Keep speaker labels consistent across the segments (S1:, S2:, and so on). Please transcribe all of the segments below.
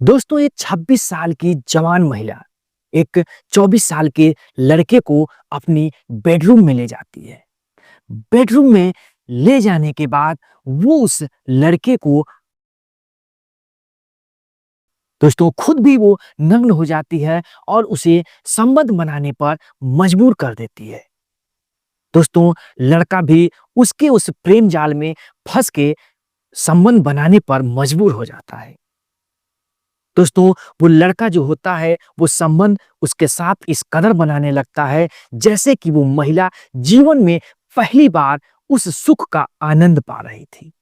S1: दोस्तों, एक 26 साल की जवान महिला एक 24 साल के लड़के को अपनी बेडरूम में ले जाती है। बेडरूम में ले जाने के बाद वो उस लड़के को दोस्तों खुद भी वो नग्न हो जाती है और उसे संबंध बनाने पर मजबूर कर देती है। दोस्तों, लड़का भी उसके उस प्रेम जाल में फंस के संबंध बनाने पर मजबूर हो जाता है। दोस्तों, वो लड़का जो होता है वो संबंध उसके साथ इस कदर बनाने लगता है जैसे कि वो महिला जीवन में पहली बार उस सुख का आनंद पा रही थी।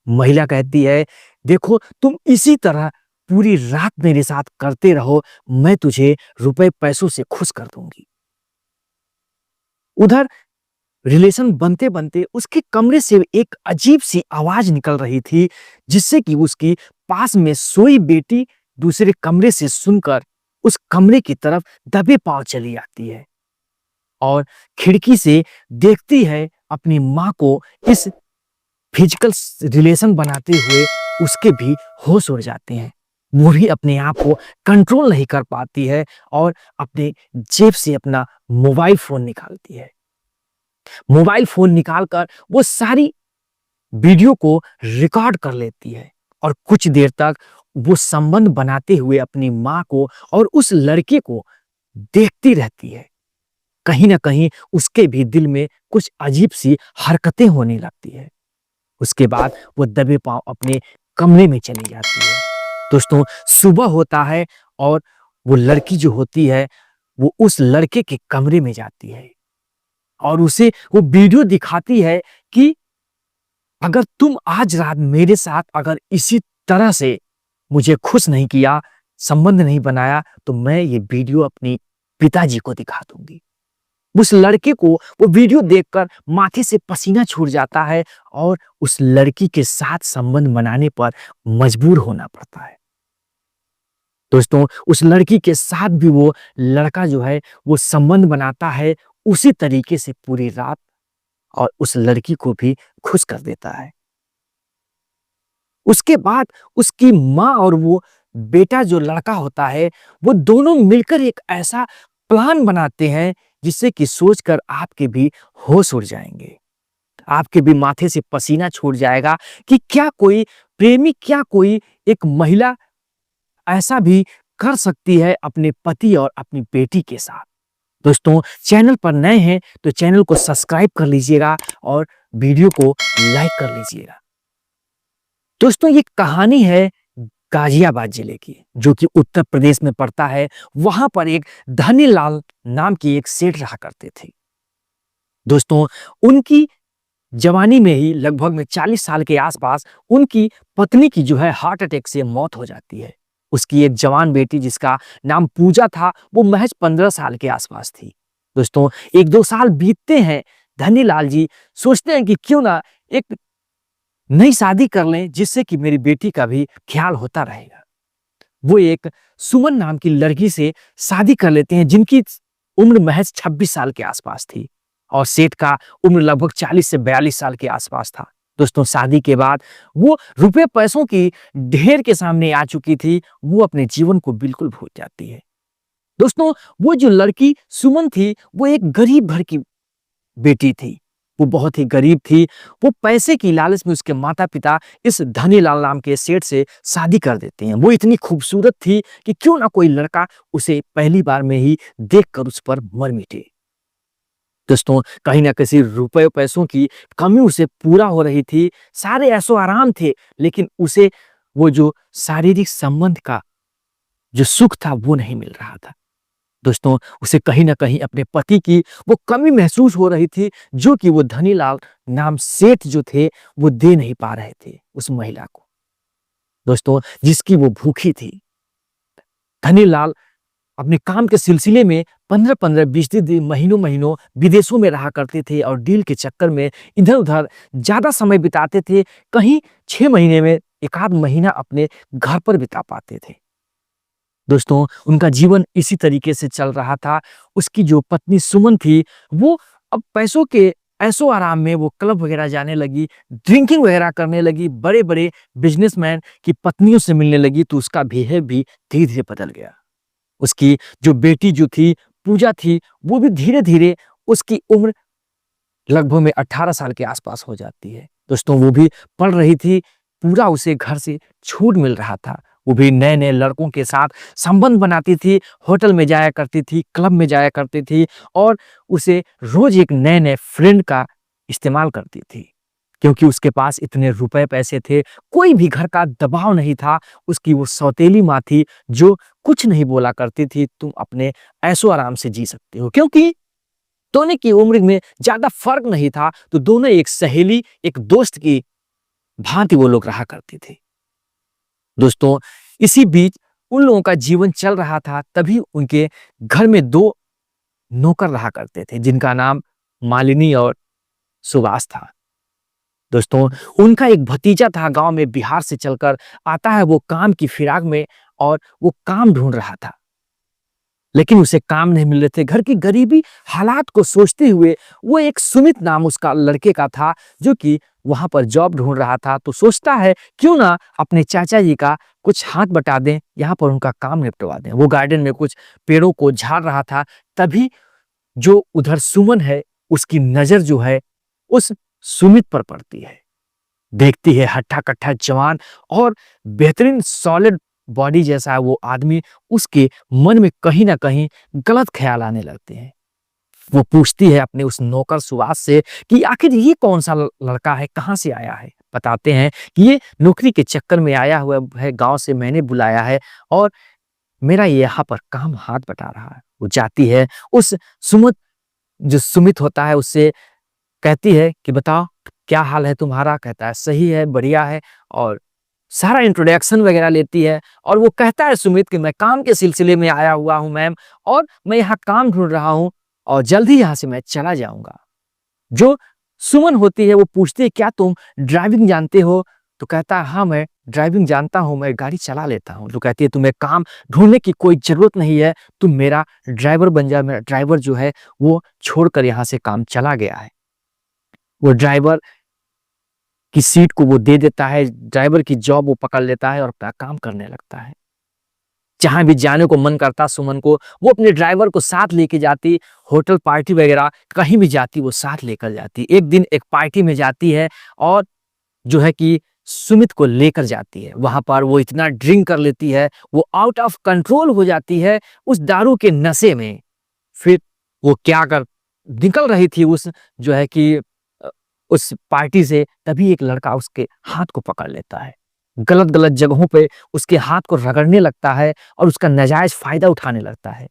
S1: महिला कहती है, देखो तुम इसी तरह पूरी रात मेरे साथ करते रहो, मैं तुझे रुपए पैसों से खुश कर दूंगी। उधर रिलेशन बनते बनते उसके कमरे से एक अजीब सी आवाज निकल रही थी जिससे कि उसकी पास में सोई बेटी दूसरे कमरे से सुनकर उस कमरे की तरफ दबे पांव चली आती है और खिड़की से देखती है अपनी माँ को इस फिजिकल रिलेशन बनाते हुए। उसके भी होश उड़ जाते हैं। वो भी अपने आप को कंट्रोल नहीं कर पाती है और अपने जेब से अपना मोबाइल फोन निकालती है। मोबाइल फोन निकालकर वो सारी वीडियो को रिकॉर्ड कर लेती है और कुछ देर तक वो संबंध बनाते हुए अपनी माँ को और उस लड़के को देखती रहती है। कहीं ना कहीं उसके भी दिल में कुछ अजीब सी हरकतें होने लगती है। उसके बाद वो दबे पांव अपने कमरे में चली जाती है। दोस्तों, सुबह होता है और वो लड़की जो होती है वो उस लड़के के कमरे में जाती है और उसे वो वीडियो दिखाती है कि अगर तुम आज रात मेरे साथ अगर इसी तरह से मुझे खुश नहीं किया, संबंध नहीं बनाया, तो मैं ये वीडियो अपनी पिताजी को दिखा दूंगी। उस लड़के को वो वीडियो देखकर माथे से पसीना छूट जाता है और उस लड़की के साथ संबंध बनाने पर मजबूर होना पड़ता है। दोस्तों, उस लड़की के साथ भी वो लड़का जो है वो संबंध बनाता है उसी तरीके से पूरी रात और उस लड़की को भी खुश कर देता है। उसके बाद उसकी माँ और वो बेटा जो लड़का होता है वो दोनों मिलकर एक ऐसा प्लान बनाते हैं जिससे कि सोचकर आपके भी होश उड़ जाएंगे। आपके भी माथे से पसीना छूट जाएगा कि क्या कोई प्रेमी, क्या कोई एक महिला ऐसा भी कर सकती है अपने पति और अपनी बेटी के साथ। दोस्तों, चैनल पर नए हैं तो चैनल को सब्सक्राइब कर लीजिएगा और वीडियो को लाइक कर लीजिएगा। दोस्तों, ये कहानी है गाजियाबाद जिले की जो कि उत्तर प्रदेश में पड़ता है। वहां पर एक धनीलाल नाम की एक सेठ रहा करते थे। दोस्तों, उनकी जवानी में ही लगभग में 40 साल के आसपास उनकी पत्नी की जो है हार्ट अटैक से मौत हो जाती है। उसकी एक जवान बेटी जिसका नाम पूजा था वो महज 15 साल के आसपास थी। दोस्तों, 1-2 साल बीतते हैं। धनीलाल जी सोचते हैं कि क्यों ना एक नई शादी कर लें जिससे कि मेरी बेटी का भी ख्याल होता रहेगा। वो एक सुमन नाम की लड़की से शादी कर लेते हैं जिनकी उम्र महज 26 साल के आसपास थी और सेठ का उम्र लगभग 40 से 42 साल के आसपास था। दोस्तों, शादी के बाद वो रुपए पैसों की ढेर के सामने आ चुकी थी। वो अपने जीवन को बिल्कुल भूल जाती है। दोस्तों, वो जो लड़की सुमन थी वो एक गरीब घर की बेटी थी। वो बहुत ही गरीब थी। वो पैसे की लालच में उसके माता पिता इस धनीलाल नाम के सेठ से शादी कर देते हैं। वो इतनी खूबसूरत थी कि क्यों ना कोई लड़का उसे पहली बार में ही देखकर उस पर मर मिटे। दोस्तों, कहीं ना किसी रुपए पैसों की कमी उसे पूरा हो रही थी। सारे ऐशो आराम थे लेकिन उसे वो जो शारीरिक संबंध का जो सुख था वो नहीं मिल रहा था। दोस्तों, उसे कहीं ना कहीं अपने पति की वो कमी महसूस हो रही थी जो कि वो धनीलाल नाम सेठ जो थे वो दे नहीं पा रहे थे उस महिला को। दोस्तों, जिसकी वो भूखी थी। धनीलाल अपने काम के सिलसिले में 15-15, 20 दिन, महीनों महीनों विदेशों में रहा करते थे और डील के चक्कर में इधर उधर ज्यादा समय बिताते थे। कहीं 6 महीने में एक आध महीना अपने घर पर बिता पाते थे। दोस्तों, उनका जीवन इसी तरीके से चल रहा था। उसकी जो पत्नी सुमन थी वो अब पैसों के ऐशो आराम में वो क्लब वगैरह जाने लगी, ड्रिंकिंग वगैरह करने लगी, बड़े-बड़े बिज़नेसमैन की पत्नियों से मिलने लगी, तो उसका बिहेव भी धीरे-धीरे बदल गया। उसकी जो बेटी जो थी, पूजा थी, वो भी धीरे-धीरे उसकी उम्र लगभग में 18 साल के आसपास हो जाती है। दोस्तों वो भी पढ़ रही थी, पूरा उसे घर से छूट मिल रहा था। वो भी नए-नए लड़कों के साथ संबंध बनाती थी, होटल में जाया करती थी, क्लब में जाया करती थी और उसे रोज़ एक नए-नए फ्रेंड का इस्तेमाल करती थी। क्योंकि उसके पास इतने रुपए पैसे थे, कोई भी घर का दबाव नहीं था। उसकी वो सौतेली माँ थी जो कुछ नहीं बोला करती थी, तुम अपने ऐशो-आराम से जी सकते हो। क्योंकि दोनों की उम्र में ज़्यादा फ़र्क नहीं था, तो दोनों एक सहेली, एक दोस्त की भांति वो लोग रहा करते थे। दोस्तों, इसी बीच उन लोगों का जीवन चल रहा था, तभी उनके घर में 2 नौकर रहा करते थे, जिनका नाम मालिनी और सुभाष था। दोस्तों, उनका एक भतीजा था गाँव में बिहार से चलकर आता है, वो काम की फिराक में और वो काम ढूँढ रहा था। लेकिन उसे काम नहीं मिल रहे थे। घर की गरीबी हालात को सोचते हुए वो एक सुमित नाम उसका लड़के का था जो कि वहाँ पर जॉब ढूँढ रहा था। तो सोचता है क्यों ना अपने चाचा जी का कुछ हाथ बटा दें, यहाँ पर उनका काम निपटवा दें। वो गार्डन में कुछ पेड़ों को झाड़ रहा था, तभी जो उधर सुमन है, उसकी नज़र जो है उस सुमित पर पड़ती है। देखती है हट्टा-कट्टा जवान और बेहतरीन सॉलिड बॉडी जैसा है वो आदमी, उसके मन में कहीं न कहीं गलत ख़्याल आने लगते हैं। वो पूछती है अपने उस नौकर सुभाष से कि आखिर ये कौन-सा ल लड़का है, कहाँ से आया है? बताते हैं कि ये नौकरी के चक्कर में आया हुआ है, गाँव से मैंने बुलाया है और मेरा यहाँ पर काम हाथ बटा रहा है। वो जाती है उस जो सुमित होता है उससे कहती है कि बताओ क्या हाल है तुम्हारा? कहता है सही है, बढ़िया है और सारा इंट्रोडक्शन वगैरह लेती है और वो कहता है सुमित कि मैं काम के सिलसिले में आया हुआ हूँ मैम और मैं यहाँ काम ढूँढ रहा हूँ और जल्द ही यहाँ से मैं चला जाऊँगा। जो सुमन होती है वो पूछती है क्या तुम ड्राइविंग जानते हो? तो कहता है हाँ, मैं ड्राइविंग जानता हूँ, मैं गाड़ी चला लेता हूँ। तो कहती है तुम्हें काम ढूँढने की कोई ज़रूरत नहीं है, तुम मेरा ड्राइवर बन जाओ। मेरा ड्राइवर जो है वो छोड़कर यहाँ से काम चला गया है। वो ड्राइवर की सीट को वो दे देता है, ड्राइवर की जॉब वो पकड़ लेता है और अपना काम करने लगता है। जहाँ भी जाने को मन करता सुमन को, वो अपने ड्राइवर को साथ लेके जाती, होटल पार्टी वगैरह कहीं भी जाती वो साथ लेकर जाती। एक दिन एक पार्टी में जाती है और जो है कि सुमित को लेकर जाती है। वहाँ पर वो इतना ड्रिंक कर लेती है, वो आउट ऑफ कंट्रोल हो जाती है उस दारू के नशे में। फिर वो क्या कर निकल रही थी उस जो है कि अ, उस पार्टी से, तभी एक लड़का उसके हाथ को पकड़ लेता है। गलत-गलत जगहों पे उसके हाथ को रगड़ने लगता है और उसका नाजायज़ फ़ायदा उठाने लगता है।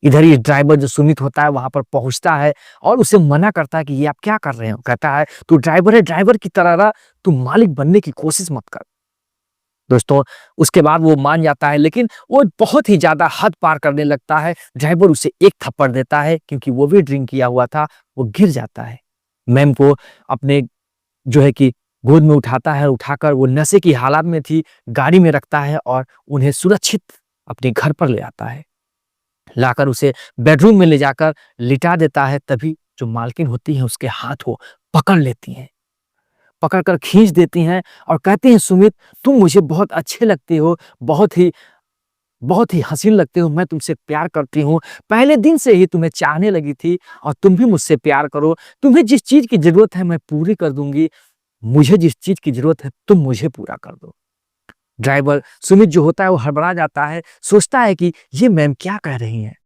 S1: इधर ये ड्राइवर जो सुमित होता है वहाँ पर पहुँचता है और उसे मना करता है कि ये आप क्या कर रहे हो? कहता है तू ड्राइवर है, ड्राइवर की तरह रह, तू मालिक बनने की कोशिश मत कर। दोस्तों, उसके बाद वो मान जाता है लेकिन वो बहुत ही ज़्यादा हद पार करने लगता है। ड्राइवर उसे एक थप्पड़ देता है क्योंकि वो भी ड्रिंक किया हुआ था, वो गिर जाता है। मैम को अपने जो है कि गोद में उठाता है, उठाकर वो नशे की हालत में थी, गाड़ी में रखता है और उन्हें सुरक्षित अपने घर पर ले आता है। लाकर उसे बेडरूम में ले जाकर लिटा देता है, तभी जो मालकिन होती है उसके हाथ को पकड़ लेती हैं। पकड़कर खींच देती हैं और कहती हैं सुमित तुम मुझे बहुत अच्छे लगते हो, बहुत ही हसीन लगते हो, मैं तुमसे प्यार करती हूँ। पहले दिन से ही तुम्हें चाहने लगी थी और तुम भी मुझसे प्यार करो। तुम्हें जिस चीज़ की ज़रूरत है मैं पूरी कर दूँगी। मुझे जिस चीज़ की ज़रूरत है तुम मुझे पूरा कर दो। ड्राइवर सुमित जो होता है वो हड़बड़ा जाता है, सोचता है कि ये मैम क्या कह रही हैं?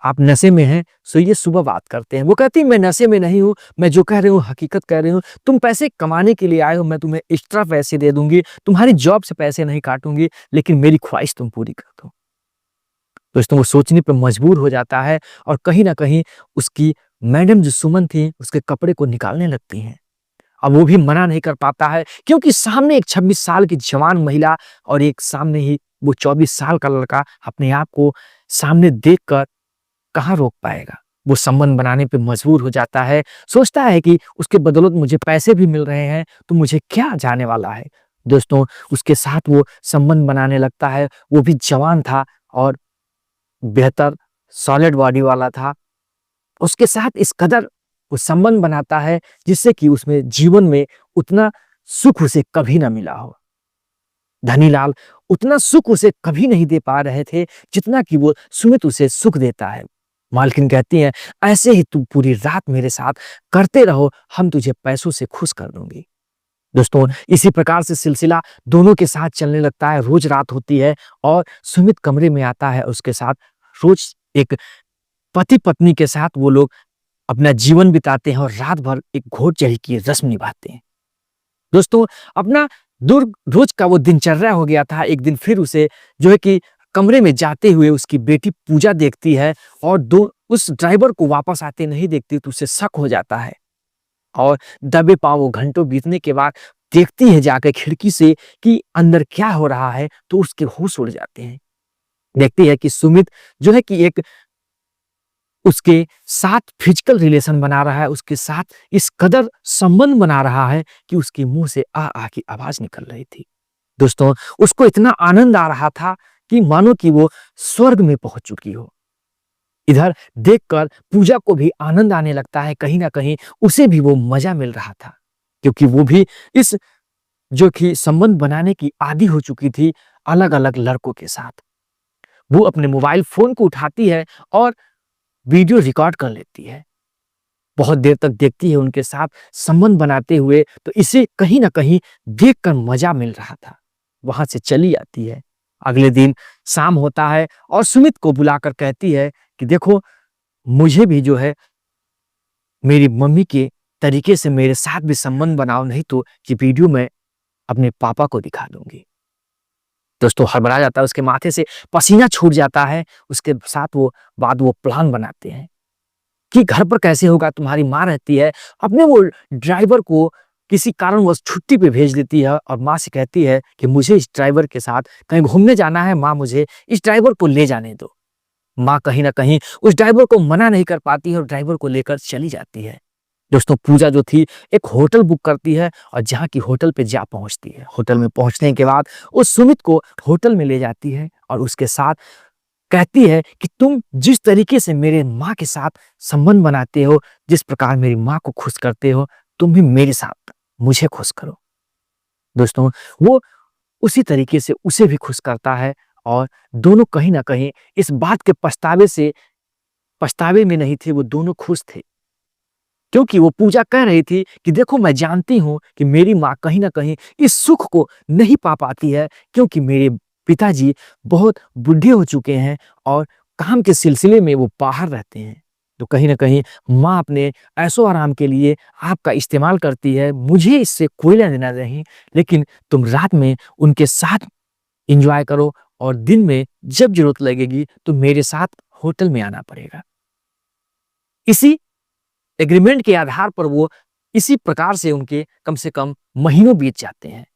S1: आप नशे में हैं, सोइए सुबह बात करते हैं। वो कहती है मैं नशे में नहीं हूँ, मैं जो कह रही हूँ हकीकत कह रही हूँ। तुम पैसे कमाने के लिए आए हो, मैं तुम्हें एक्स्ट्रा पैसे दे दूँगी, तुम्हारी जॉब से पैसे नहीं काटूँगी, लेकिन मेरी ख्वाहिश तुम पूरी कर दो। दोस्तों वो सोचने पे मजबूर हो जाता है और कहीं न कहीं उसकी मैडम जो सुमन थी, उसके कपड़े को निकालने लगती हैं। अब वो भी मना नहीं कर पाता है क्योंकि सामने एक 26 साल की जवान महिला और एक सामने ही वो 24 साल का लड़का अपने आप को सामने देखकर कहाँ रोक पाएगा। वो संबंध बनाने पे मजबूर हो जाता है, सोचता है कि उसके बदौलत मुझे पैसे भी मिल रहे हैं, तो मुझे क्या जाने वाला है। दोस्तों उसके साथ वो संबंध बनाने लगता है, वो भी जवान था और बेहतर सॉलिड बॉडी वाला था। उसके साथ इस कदर वो संबंध बनाता है जिससे कि उसमें जीवन में उतना सुख उसे कभी ना मिला हो। धनीलाल उतना सुख उसे कभी नहीं दे पा रहे थे जितना कि वो सुमित उसे सुख देता है। मालकिन कहती है, ऐसे ही तू पूरी रात मेरे साथ करते रहो, हम तुझे पैसों से खुश कर दूंगी। दोस्तों, इसी प्रकार से सिलसिला दोनों के साथ चलने लगता है। रोज रात होती है और सुमित कमरे में आता है, उसके साथ रोज एक पति पत्नी के साथ वो लोग अपना जीवन बिताते हैं और रात भर एक घोड़चढ़ी की रस्म निभाते हैं। दोस्तों, अपना दूर रोज का वो दिनचर्या हो गया था। एक दिन फिर उसे जो है कि कमरे में जाते हुए उसकी बेटी पूजा देखती है और दो उस ड्राइवर को वापस आते नहीं देखती, तो उसे शक हो जाता है और दबे पांव वो घंटों बीतने के बाद देखती है जाकर खिड़की से कि अंदर क्या हो रहा है, तो उसके होश उड़ जाते हैं। देखती है कि सुमित जो है कि एक उसके साथ फिजिकल रिलेशन बना रहा है, उसके साथ इस कदर संबंध बना रहा है कि उसके मुंह से आ आ की आवाज निकल रही थी। दोस्तों, उसको इतना आनंद आ रहा था कि मानो कि वो स्वर्ग में पहुंच चुकी हो। इधर देखकर पूजा को भी आनंद आने लगता है, कहीं ना कहीं उसे भी वो मजा मिल रहा था, क्योंकि वो भी इस जो कि संबंध बनाने की आदी हो चुकी थी अलग अलग लड़कों के साथ। वो अपने मोबाइल फोन को उठाती है और वीडियो रिकॉर्ड कर लेती है। बहुत देर तक देखती है उनके साथ संबंध बनाते हुए, तो इसे कहीं ना कहीं देखकर मजा मिल रहा था। वहां से चली आती है। अगले दिन शाम होता है और सुमित को बुलाकर कहती है कि देखो, मुझे भी जो है मेरी मम्मी के तरीके से मेरे साथ भी संबंध बनाओ, नहीं तो ये वीडियो मैं अपने पापा को दिखा दूंगी। दोस्तों, हड़बड़ा जाता है, उसके माथे से पसीना छूट जाता है। उसके साथ वो प्लान बनाते हैं कि घर पर कैसे होगा, तुम्हारी माँ रहती है। अपने वो ड्राइवर को किसी कारणवश छुट्टी पे भेज देती है और माँ से कहती है कि मुझे इस ड्राइवर के साथ कहीं घूमने जाना है, माँ मुझे इस ड्राइवर को ले जाने दो। माँ कहीं ना कहीं उस ड्राइवर को मना नहीं कर पाती है और ड्राइवर को लेकर चली जाती है। दोस्तों, पूजा जो थी एक होटल बुक करती है और जहाँ की होटल पे जा पहुंचती है। होटल में पहुंचने के बाद उस सुमित को होटल में ले जाती है और उसके साथ कहती है कि तुम जिस तरीके से मेरे माँ के साथ संबंध बनाते हो, जिस प्रकार मेरी माँ को खुश करते हो, तुम भी मेरे साथ मुझे खुश करो। दोस्तों, वो उसी तरीके से उसे भी खुश करता है और दोनों कहीं ना कहीं इस बात के पछतावे में नहीं थे, वो दोनों खुश थे, क्योंकि वो पूजा कह रही थी कि देखो, मैं जानती हूं कि मेरी माँ कहीं ना कहीं इस सुख को नहीं पा पाती है, क्योंकि मेरे पिताजी बहुत बूढ़े हो चुके हैं और काम के सिलसिले में वो बाहर रहते हैं। तो कहीं ना कहीं माँ अपने ऐशो आराम के लिए आपका इस्तेमाल करती है, मुझे इससे कोई लेना देना नहीं, लेकिन तुम रात में उनके साथ एंजॉय करो और दिन में जब जरूरत लगेगी तो मेरे साथ होटल में आना पड़ेगा। इसी एग्रीमेंट के आधार पर वो इसी प्रकार से उनके कम से कम महीनों बीत जाते हैं।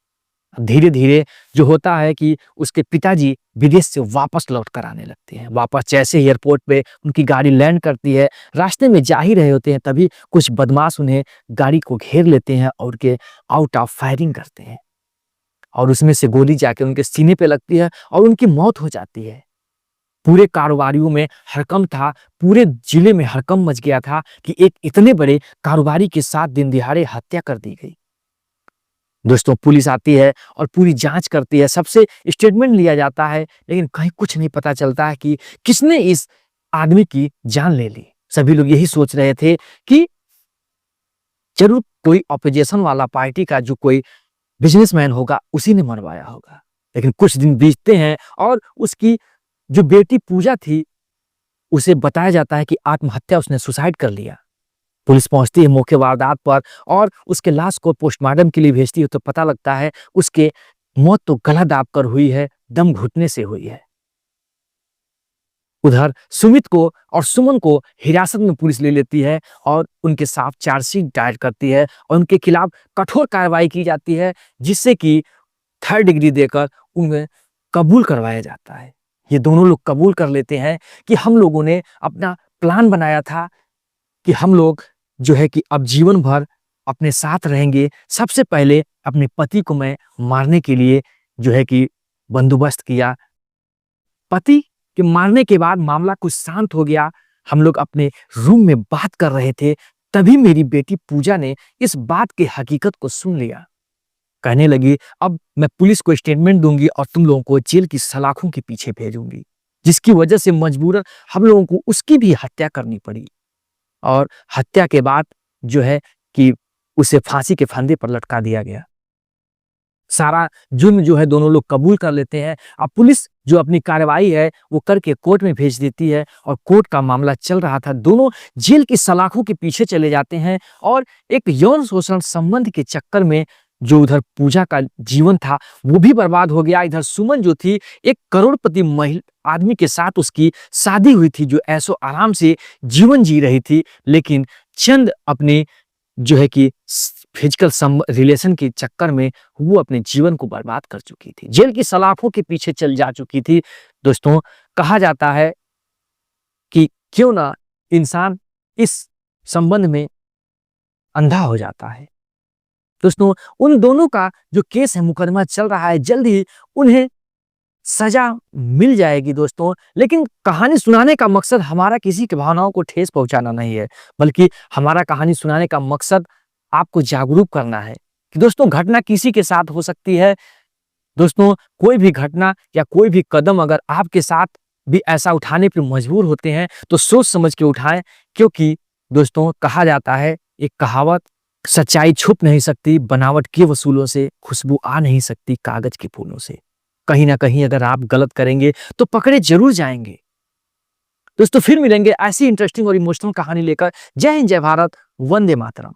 S1: धीरे धीरे जो होता है कि उसके पिताजी विदेश से वापस लौट कर आने लगते हैं। वापस जैसे ही एयरपोर्ट पे उनकी गाड़ी लैंड करती है, रास्ते में जा ही रहे होते हैं, तभी कुछ बदमाश उन्हें गाड़ी को घेर लेते हैं और उनके आउट ऑफ फायरिंग करते हैं और उसमें से गोली जाके उनके सीने पे लगती है और उनकी मौत हो जाती है। पूरे कारोबारियों में हड़कंप था, पूरे जिले में हड़कंप मच गया था कि एक इतने बड़े कारोबारी के साथ दिन दिहाड़े हत्या कर दी गई। दोस्तों, पुलिस आती है और पूरी जांच करती है, सबसे स्टेटमेंट लिया जाता है, लेकिन कहीं कुछ नहीं पता चलता है कि किसने इस आदमी की जान ले ली। सभी लोग यही सोच रहे थे कि जरूर कोई ऑपोजिशन वाला पार्टी का जो कोई बिजनेसमैन होगा उसी ने मरवाया होगा। लेकिन कुछ दिन बीतते हैं और उसकी जो बेटी पूजा थी उसे बताया जाता है कि आत्महत्या, उसने सुसाइड कर लिया। पुलिस पहुंचती है मौके वारदात पर और उसके लाश को पोस्टमार्टम के लिए भेजती है, तो पता लगता है उसके मौत तो गला दाबकर हुई है, दम घुटने से हुई है। उधर सुमित को और सुमन को हिरासत में पुलिस ले लेती है और उनके साथ चार्जशीट दायर करती है और उनके खिलाफ कठोर कार्रवाई की जाती है, जिससे कि 3rd डिग्री देकर उन्हें कबूल करवाया जाता है। ये दोनों लोग कबूल कर लेते हैं कि हम लोगों ने अपना प्लान बनाया था कि हम लोग जो है कि अब जीवन भर अपने साथ रहेंगे। सबसे पहले अपने पति को मैं मारने के लिए जो है कि बंदोबस्त किया। पति के मारने के बाद मामला कुछ शांत हो गया। हम लोग अपने रूम में बात कर रहे थे, तभी मेरी बेटी पूजा ने इस बात की हकीकत को सुन लिया। कहने लगी, अब मैं पुलिस को स्टेटमेंट दूंगी और तुम लोगों को जेल की सलाखों के पीछे भेजूंगी, जिसकी वजह से मजबूरन हम लोगों को उसकी भी हत्या करनी पड़ी। और हत्या के बाद जो है कि उसे फांसी के फंदे पर लटका दिया गया। सारा जुर्म जो है दोनों लोग कबूल कर लेते हैं। अब पुलिस जो अपनी कार्रवाई है वो करके कोर्ट में भेज देती है और कोर्ट का मामला चल रहा था। दोनों जेल की सलाखों के पीछे चले जाते हैं और एक यौन शोषण संबंध के चक्कर में जो उधर पूजा का जीवन था वो भी बर्बाद हो गया। इधर सुमन जो थी एक करोड़पति महिला आदमी के साथ उसकी शादी हुई थी, जो ऐसो आराम से जीवन जी रही थी, लेकिन चंद अपने जो है कि फिजिकल रिलेशन के चक्कर में वो अपने जीवन को बर्बाद कर चुकी थी, जेल की सलाखों के पीछे चल जा चुकी थी। दोस्तों, कहा जाता है कि क्यों ना इंसान इस संबंध में अंधा हो जाता है। दोस्तों, उन दोनों का जो केस है, मुकदमा चल रहा है, जल्द ही उन्हें सजा मिल जाएगी दोस्तों। लेकिन कहानी सुनाने का मकसद हमारा किसी की भावनाओं को ठेस पहुंचाना नहीं है, बल्कि हमारा कहानी सुनाने का मकसद आपको जागरूक करना है कि दोस्तों घटना किसी के साथ हो सकती है। दोस्तों, कोई भी घटना या कोई भी कदम अगर आपके साथ भी ऐसा उठाने पर मजबूर होते हैं तो सोच समझ के उठाएं, क्योंकि दोस्तों कहा जाता है, एक कहावत, सच्चाई छुप नहीं सकती बनावट के वसूलों से, खुशबू आ नहीं सकती कागज के फूलों से। कहीं ना कहीं अगर आप गलत करेंगे तो पकड़े जरूर जाएंगे। दोस्तों, फिर मिलेंगे ऐसी इंटरेस्टिंग और इमोशनल कहानी लेकर। जय हिंद, जय भारत, वंदे मातरम।